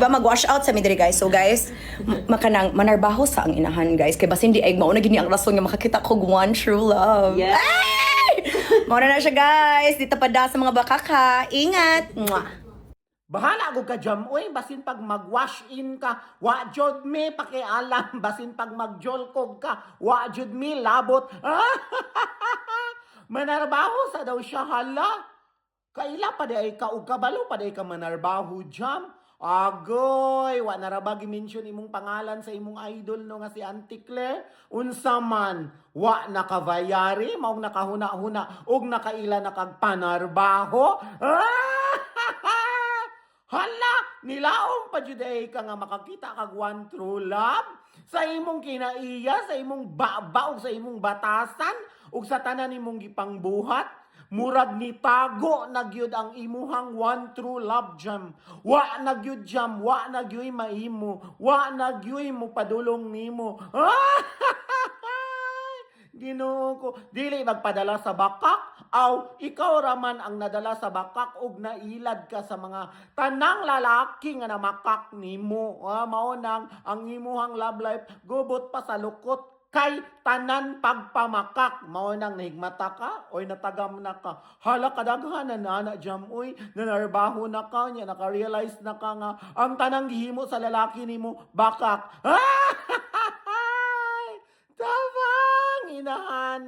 ba mag-wash out sa midri guys. So guys, makanang manarbaho sa ang inahan guys. Kay basta hindi ay mauna gini ang rason nga makakita ko one true love. Yes. Ay! Mauna na siya guys. Dito pa da sa mga bakaka. Ingat. Mwah. Bahala ko ka jam, uy, basin pag mag-wash in ka, wa jud me pakialam, basin pag mag-jolkog ka, wa jud me labot. Manarbaho sa daw siya, hala. Kaila pa di ay ka, ug kabalo pa di ay ka manarbaho jam. Agoy, wa narabagi mention imong pangalan sa imong idol no nga si Auntie Claire. Unsa man, wa nakavayari, maong nakahuna-huna, ug nakaila nakagpanarbaho. Hala, nilaong pa juday ka nga makakita kag one true love sa imong kinaiya, sa imong baba, ug sa imong batasan, ug sa tanan nimong gipangbuhat. Murag ni tago nagyud ang imuhang one true love jam. Wa nagyud jam, wa nagyoy maimo, wa nagyoy mo padulong nimo. Ginoo ko, dili magpadala sa bakak, aw ikaw raman ang nadala sa bakak ug nailad ka sa mga tanang lalaki nga namakak nimo. Mao nang ang imuhang love life gubot pa sa lukot kay tanan pagpamakak. Mao nang nahigmata ka oy natagam na ka. Hala kadaghanan na ana jam oy, nanarbaho na ka nya, naka-realize na ka nga ang tanang gihimo sa lalaki nimo bakak. Tabang inahan.